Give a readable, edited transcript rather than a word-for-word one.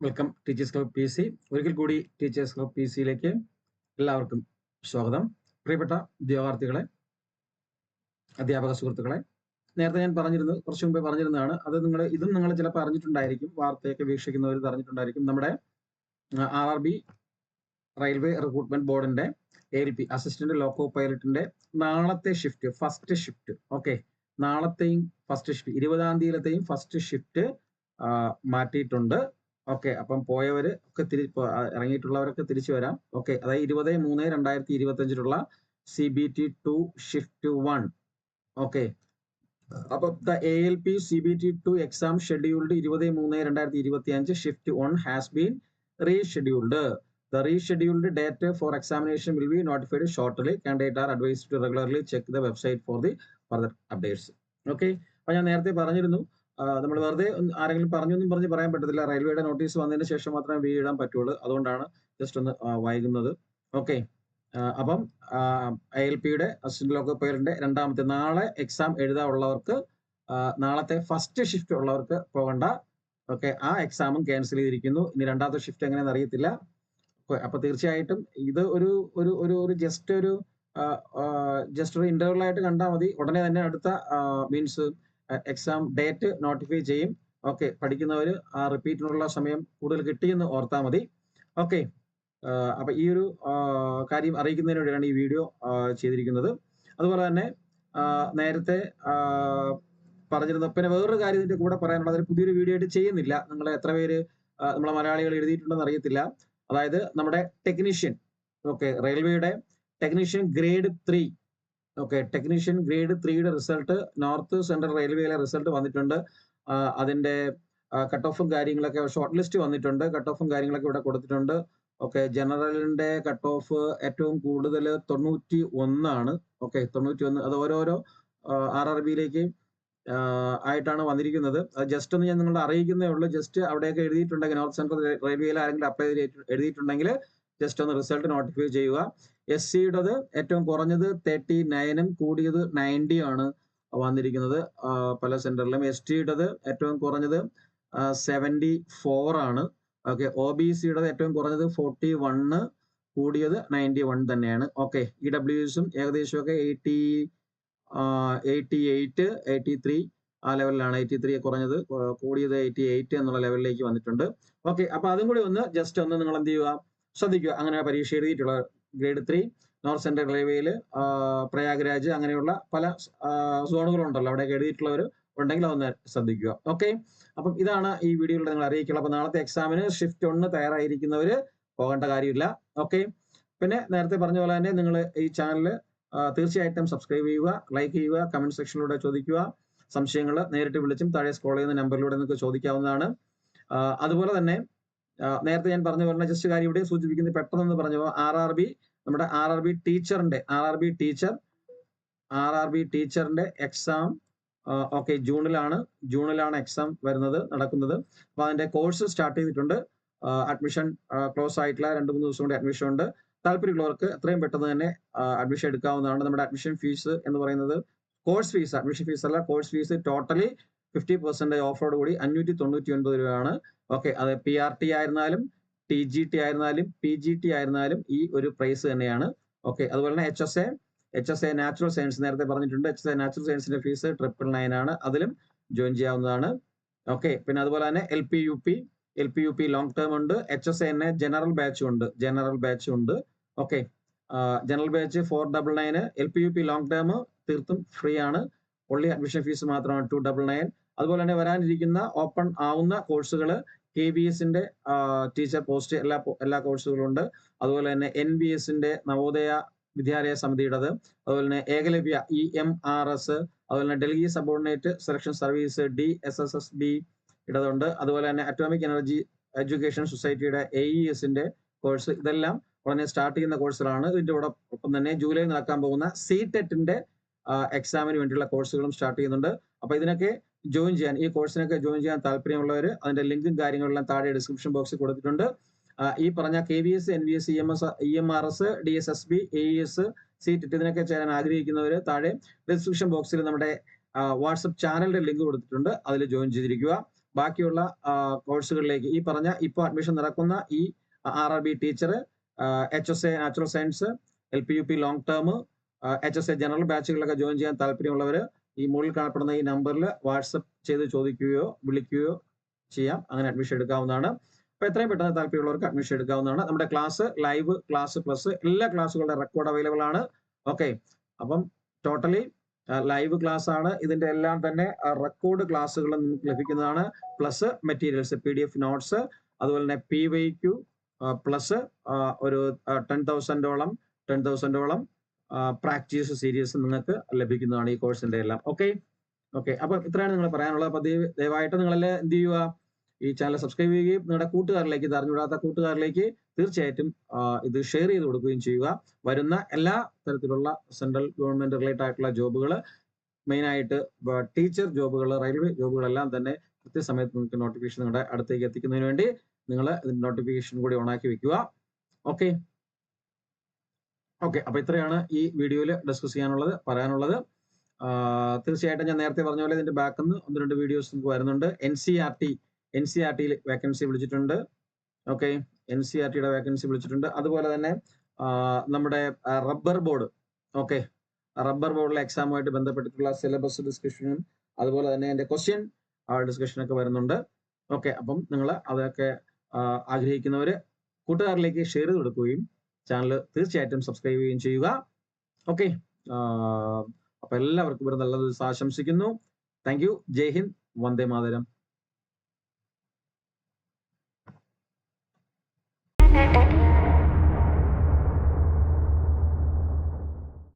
Welcome teachers club P C. ഒരിക്കൽ കൂടി teachers club P സിയിലേക്ക് എല്ലാവർക്കും സ്വാഗതം. പ്രിയപ്പെട്ട ഉദ്യോഗാർത്ഥികളെ, അധ്യാപക സുഹൃത്തുക്കളെ, നേരത്തെ ഞാൻ കുറച്ചു മുമ്പേ പറഞ്ഞിരുന്നതാണ്. അത് ഇതും നിങ്ങൾ ചിലപ്പോൾ അറിഞ്ഞിട്ടുണ്ടായിരിക്കും, വാർത്തയൊക്കെ വീക്ഷിക്കുന്നവർ അറിഞ്ഞിട്ടുണ്ടായിരിക്കും. നമ്മുടെ RRB റെയിൽവേ റിക്രൂട്ട്മെന്റ് ബോർഡിന്റെ ALP അസിസ്റ്റന്റ് ലോക്കോ പൈലറ്റിന്റെ നാളത്തെ ഷിഫ്റ്റ്, ഫസ്റ്റ് ഷിഫ്റ്റ്, ഓക്കെ, നാളത്തെയും ഫസ്റ്റ് ഷിഫ്റ്റ് 20-ാം തീയതിയിലത്തെയും ഫസ്റ്റ് ഷിഫ്റ്റ് മാറ്റിയിട്ടുണ്ട്. ഓക്കെ, അപ്പം പോയവർ ഒക്കെ ഇറങ്ങിയിട്ടുള്ളവരൊക്കെ തിരിച്ചു വരാം. ഓക്കെ, അതായത് 20-3-2025 CBT 2 ഷിഫ്റ്റ് 1. ഓക്കെ, അപ്പൊ ALP CBT 2 exam scheduled 20-3-2025 shift 1 has been rescheduled. The rescheduled date for examination will be notified shortly. Candidates are advised to regularly check the website for the further updates. Okay, അപ്പോൾ ഞാൻ നേരത്തെ പറഞ്ഞിരുന്നു, നമ്മൾ വെറുതെ ആരെങ്കിലും പറഞ്ഞൊന്നും പറയാൻ പറ്റത്തില്ല. റെയിൽവേയുടെ നോട്ടീസ് വന്നതിന് ശേഷം മാത്രമേ വീഡിയോ ഇടാൻ പറ്റുള്ളൂ. അതുകൊണ്ടാണ് ജസ്റ്റ് ഒന്ന് വൈകുന്നത്. ഓക്കെ, അപ്പം ALPയുടെ അസിസ്റ്റന്റ് ലോക്കോ പൈലറ്റിന്റെ രണ്ടാമത്തെ നാളെ എക്സാം എഴുതാനുള്ളവർക്ക്, നാളത്തെ ഫസ്റ്റ് ഷിഫ്റ്റ് ഉള്ളവർക്ക് പോകണ്ട. ഓക്കെ, ആ എക്സാമും ക്യാൻസൽ ചെയ്തിരിക്കുന്നു. ഇനി രണ്ടാമത്തെ ഷിഫ്റ്റ് എങ്ങനെയാണെന്ന് അറിയത്തില്ല. അപ്പൊ തീർച്ചയായിട്ടും ഇത് ഒരു ജസ്റ്റ് ഒരു ഇന്റർവൽ ആയിട്ട് കണ്ടാൽ മതി. ഉടനെ തന്നെ അടുത്ത മീൻസ് എക്സാം ഡേറ്റ് നോട്ടിഫൈ ചെയ്യും. ഓക്കെ, പഠിക്കുന്നവർ ആ റിപ്പീറ്റിനുള്ള സമയം കൂടുതൽ കിട്ടിയെന്ന് ഓർത്താൽ മതി. ഓക്കെ, അപ്പൊ ഈ ഒരു കാര്യം അറിയിക്കുന്നതിന് വേണ്ടിയാണ് ഈ വീഡിയോ ചെയ്തിരിക്കുന്നത്. അതുപോലെ തന്നെ നേരത്തെ പറഞ്ഞിരുന്ന പിന്നെ വേറൊരു കാര്യം ഇതിന്റെ കൂടെ പറയാനുള്ളത്, പുതിയൊരു വീഡിയോ ആയിട്ട് ചെയ്യുന്നില്ല. നിങ്ങൾ എത്ര പേര് നമ്മളെ മലയാളികൾ എഴുതിയിട്ടുണ്ടെന്ന് അറിയത്തില്ല. അതായത് നമ്മുടെ ടെക്നീഷ്യൻ, ഓക്കെ, റെയിൽവേയുടെ technician grade 3, okay, technician grade 3യുടെ റിസൾട്ട് നോർത്ത് സെൻട്രൽ റെയിൽവേയിലെ റിസൾട്ട് വന്നിട്ടുണ്ട്. അതിന്റെ കട്ട് ഓഫും കാര്യങ്ങളൊക്കെ, ഷോർട്ട് ലിസ്റ്റ് വന്നിട്ടുണ്ട്. കട്ട് ഓഫും കാര്യങ്ങളൊക്കെ ഇവിടെ കൊടുത്തിട്ടുണ്ട്. ഓക്കെ, ജനറലിന്റെ കട്ട് ഓഫ് ഏറ്റവും കൂടുതൽ 91 ആണ്. ഓക്കെ, 91. അത് ഓരോരോ RRBയിലേക്ക് ആയിട്ടാണ് വന്നിരിക്കുന്നത്. അത് ജസ്റ്റ് ഒന്ന് ഞാൻ നിങ്ങളെ അറിയിക്കുന്നേ ഉള്ളൂ. ജസ്റ്റ് അവിടെയൊക്കെ എഴുതിയിട്ടുണ്ടെങ്കിൽ, നോർത്ത് സെൻട്രൽ റെയിൽവേയിൽ ആരെങ്കിലും അപ്ലൈ എഴുതിയിട്ടുണ്ടെങ്കിൽ ജസ്റ്റ് ഒന്ന് റിസൾട്ട് നോട്ടിഫൈ ചെയ്യുക. SCയുടേത് ഏറ്റവും കുറഞ്ഞത് 39-ഉം കൂടിയത് 90 ആണ് വന്നിരിക്കുന്നത് പല സെന്ററിലും. STയുടേത് ഏറ്റവും കുറഞ്ഞത് 74 ആണ്. ഓക്കെ, OBCയുടേത് ഏറ്റവും കുറഞ്ഞത് 41, കൂടിയത് 91 തന്നെയാണ്. ഓക്കെ, EWSഉം ഏകദേശമൊക്കെ 88, 83 ആ ലെവലിലാണ്. 83 കുറഞ്ഞത്, കൂടിയത് 88 എന്നുള്ള ലെവലിലേക്ക് വന്നിട്ടുണ്ട്. ഓക്കെ, അപ്പൊ അതും കൂടി ഒന്ന് ജസ്റ്റ് ഒന്ന് നിങ്ങൾ എന്ത് ചെയ്യുക, ശ്രദ്ധിക്കുക. അങ്ങനെ പരീക്ഷ എഴുതിയിട്ടുള്ള ഗ്രേഡ് 3 നോർത്ത് സെൻട്രൽ റെയിൽവേയിൽ പ്രയാഗ്രാജ് അങ്ങനെയുള്ള പല സോണുകളുണ്ടല്ലോ, അവിടെയൊക്കെ എഴുതിയിട്ടുള്ളവർ ഉണ്ടെങ്കിൽ അതൊന്ന് ശ്രദ്ധിക്കുക. ഓക്കെ, അപ്പം ഇതാണ് ഈ വീഡിയോയിൽ നിങ്ങൾ അറിയിക്കുക. അപ്പൊ നാളത്തെ എക്സാമിന് ഷിഫ്റ്റ് 1 തയ്യാറായിരിക്കുന്നവർ പോകേണ്ട കാര്യമില്ല. ഓക്കെ, പിന്നെ നേരത്തെ പറഞ്ഞ പോലെ തന്നെ നിങ്ങൾ ഈ ചാനൽ തീർച്ചയായിട്ടും സബ്സ്ക്രൈബ് ചെയ്യുക, ലൈക്ക് ചെയ്യുക, കമന്റ് സെക്ഷനിലൂടെ ചോദിക്കുക. സംശയങ്ങൾ നേരിട്ട് വിളിച്ചും താഴെ സ്ക്രോൾ ചെയ്യുന്ന നമ്പറിലൂടെ നിങ്ങൾക്ക് ചോദിക്കാവുന്നതാണ്. അതുപോലെ തന്നെ നേരത്തെ ഞാൻ പറഞ്ഞു പറഞ്ഞ ജസ്റ്റ് കാര്യം ഇവിടെ സൂചിപ്പിക്കുന്നത് പെട്ടെന്ന് പറഞ്ഞു, നമ്മുടെ RRB ടീച്ചറിന്റെ എക്സാം ഓക്കെ ജൂണിലാണ് എക്സാം നടക്കുന്നത്. അപ്പൊ അതിന്റെ കോഴ്സ് സ്റ്റാർട്ട് ചെയ്തിട്ടുണ്ട്. അഡ്മിഷൻ ക്ലോസ് ആയിട്ടില്ല, 2-3 ദിവസം കൊണ്ട് അഡ്മിഷൻ ഉണ്ട്. താല്പര്യമുള്ളവർക്ക് എത്രയും പെട്ടെന്ന് തന്നെ അഡ്മിഷൻ എടുക്കാവുന്നതാണ്. നമ്മുടെ അഡ്മിഷൻ ഫീസ് എന്ന് പറയുന്നത് അഡ്മിഷൻ ഫീസ് അല്ല, കോഴ്സ് ഫീസ് ടോട്ടലി 50% ഓഫറോട് കൂടി 599 രൂപയാണ്. ഓക്കെ, അത് PRT ആയിരുന്നാലും TGT ആയിരുന്നാലും PGT ആയിരുന്നാലും ഈ ഒരു പ്രൈസ് തന്നെയാണ്. ഓക്കെ, അതുപോലെ തന്നെ HSA നാച്ചുറൽ സയൻസ് നേരത്തെ പറഞ്ഞിട്ടുണ്ട്. HSA നാച്ചുറൽ സയൻസിന്റെ ഫീസ് 999 ആണ്. അതിലും ജോയിൻ ചെയ്യാവുന്നതാണ്. ഓക്കെ, പിന്നെ അതുപോലെ തന്നെ LPUP ലോങ് ടേം ഉണ്ട്. HSA ജനറൽ ബാച്ചും ഉണ്ട്. Okay, general batch 499, LPUP long term തീർത്തും ഫ്രീ ആണ്. ഓൺലി അഡ്മിഷൻ ഫീസ് മാത്രമാണ് 299. അതുപോലെ തന്നെ വരാനിരിക്കുന്ന ഓപ്പൺ ആവുന്ന കോഴ്സുകൾ KVSന്റെ ടീച്ചർ പോസ്റ്റ് എല്ലാ കോഴ്സുകളും ഉണ്ട്. അതുപോലെ തന്നെ NVSന്റെ നവോദയ വിദ്യാലയ സമിതിയുടേത്, അതുപോലെ തന്നെ ഏകലവ്യ EMRS, അതുപോലെ തന്നെ Delhi subordinate selection service DSSSB ഇടതുണ്ട്. അതുപോലെ തന്നെ അറ്റോമിക് എനർജി എഡ്യൂക്കേഷൻ സൊസൈറ്റിയുടെ AESന്റെ കോഴ്സ്, ഇതെല്ലാം ഉടനെ സ്റ്റാർട്ട് ചെയ്യുന്ന കോഴ്സുകളാണ്. ഇതിന്റെ ഒപ്പം തന്നെ ജൂലൈ നടക്കാൻ പോകുന്ന CTETന്റെ എക്സാമിന് വേണ്ടിയുള്ള കോഴ്സുകളും സ്റ്റാർട്ട് ചെയ്യുന്നുണ്ട്. അപ്പൊ ഇതിനൊക്കെ ഈ കോഴ്സിനൊക്കെ ജോയിൻ ചെയ്യാൻ താല്പര്യമുള്ളവർ അതിന്റെ ലിങ്കും കാര്യങ്ങളെല്ലാം താഴെ ഡിസ്ക്രിപ്ഷൻ ബോക്സിൽ കൊടുത്തിട്ടുണ്ട്. ഈ പറഞ്ഞ KVS, NVS, EMRS, DSSB, AES, CTET ഇതിനൊക്കെ ചേരാൻ ആഗ്രഹിക്കുന്നവർ താഴെ ഡിസ്ക്രിപ്ഷൻ ബോക്സിൽ നമ്മുടെ വാട്സപ്പ് ചാനലിന്റെ ലിങ്ക് കൊടുത്തിട്ടുണ്ട്, അതിൽ ജോയിൻ ചെയ്തിരിക്കുക. ബാക്കിയുള്ള കോഴ്സുകളിലേക്ക് ഈ പറഞ്ഞ ഇപ്പോൾ അഡ്മിഷൻ നടക്കുന്ന ഈ RRB teacher, HSA natural science, LPUP long term, HSA general ബാച്ചുകളിലൊക്കെ ജോയിൻ ചെയ്യാൻ താല്പര്യമുള്ളവർ ഈ മുകളിൽ കാണപ്പെടുന്ന ഈ നമ്പറിൽ വാട്സപ്പ് ചെയ്ത് ചോദിക്കുകയോ വിളിക്കുകയോ ചെയ്യാം. അങ്ങനെ അഡ്മിഷൻ എടുക്കാവുന്നതാണ്. അപ്പോൾ എത്രയും പെട്ടെന്ന് താല്പര്യമുള്ളവർക്ക് അഡ്മിഷൻ എടുക്കാവുന്നതാണ്. നമ്മുടെ ക്ലാസ് ലൈവ് ക്ലാസ് പ്ലസ് എല്ലാ ക്ലാസ്സുകളുടെ റെക്കോർഡ് അവൈലബിൾ ആണ്. ഓക്കെ, അപ്പം ടോട്ടലി ലൈവ് ക്ലാസ് ആണ്. ഇതിന്റെ എല്ലാം തന്നെ റെക്കോർഡ് ക്ലാസ്സുകൾ നിങ്ങൾക്ക് ലഭിക്കുന്നതാണ്. പ്ലസ് മെറ്റീരിയൽസ്, PDF നോട്ട്സ്, അതുപോലെ തന്നെ PYQ പ്ലസ് ഒരു 10,000ഓളം പ്രാക്ടീസ് സീരീസ് നിങ്ങൾക്ക് ലഭിക്കുന്നതാണ് ഈ കോഴ്സിന്റെ എല്ലാം. ഓക്കെ, അപ്പൊ ഇത്രയാണ് നിങ്ങൾ പറയാനുള്ളത്. അപ്പൊ ദയവായിട്ട് നിങ്ങളെല്ലാം എന്ത് ചെയ്യുക, ഈ ചാനൽ സബ്സ്ക്രൈബ് ചെയ്യുകയും നിങ്ങളുടെ കൂട്ടുകാരിലേക്ക്, ഇത് അറിഞ്ഞുകൂടാത്ത കൂട്ടുകാരിലേക്ക് തീർച്ചയായിട്ടും ഇത് ഷെയർ ചെയ്ത് കൊടുക്കുകയും ചെയ്യുക. വരുന്ന എല്ലാ തരത്തിലുള്ള സെൻട്രൽ ഗവൺമെന്റ് റിലേറ്റഡ് ആയിട്ടുള്ള ജോബുകൾ, മെയിനായിട്ട് ടീച്ചർ ജോബുകൾ, റെയിൽവേ ജോബുകളെല്ലാം തന്നെ കൃത്യസമയത്ത് നിങ്ങൾക്ക് നോട്ടിഫിക്കേഷൻ നിങ്ങളുടെ അടുത്തേക്ക് എത്തിക്കുന്നതിന് വേണ്ടി നിങ്ങൾ ഇതിന്റെ നോട്ടിഫിക്കേഷൻ കൂടി ഓണാക്കി വെക്കുക. ഓക്കെ, അപ്പൊ ഇത്രയാണ് ഈ വീഡിയോയിൽ ഡിസ്കസ് ചെയ്യാനുള്ളത്, പറയാനുള്ളത്. തീർച്ചയായിട്ടും ഞാൻ നേരത്തെ പറഞ്ഞ പോലെ ഇതിന്റെ ബാക്കിൽ നിന്ന് 1-2 വീഡിയോസ് നിങ്ങൾക്ക് വരുന്നുണ്ട്. NCERT വേക്കൻസി വിളിച്ചിട്ടുണ്ട്. ഓക്കെ, NCERTയുടെ വേക്കൻസി വിളിച്ചിട്ടുണ്ട്. അതുപോലെ തന്നെ നമ്മുടെ റബ്ബർ ബോർഡ്, റബ്ബർ ബോർഡിലെ എക്സാമുമായിട്ട് ബന്ധപ്പെട്ടിട്ടുള്ള സിലബസ് ഡിസ്കഷനും അതുപോലെ തന്നെ എൻ്റെ ക്വസ്റ്റ്യൻ ഡിസ്കഷനൊക്കെ വരുന്നുണ്ട്. ഓക്കെ, അപ്പം നിങ്ങൾ അതൊക്കെ ആഗ്രഹിക്കുന്നവർ കൂട്ടുകാരിലേക്ക് ഷെയർ ചെയ്ത് കൊടുക്കുകയും ചാനൽ തീർച്ചയായിട്ടും സബ്സ്ക്രൈബ് ചെയ്യുകയും ചെയ്യുക. ഓക്കെ, അപ്പൊ എല്ലാവർക്കും ഒരു നല്ല ദിവസം ആശംസിക്കുന്നു. Thank you. ജയ് ഹിന്ദ്, വന്ദേ മാതരം.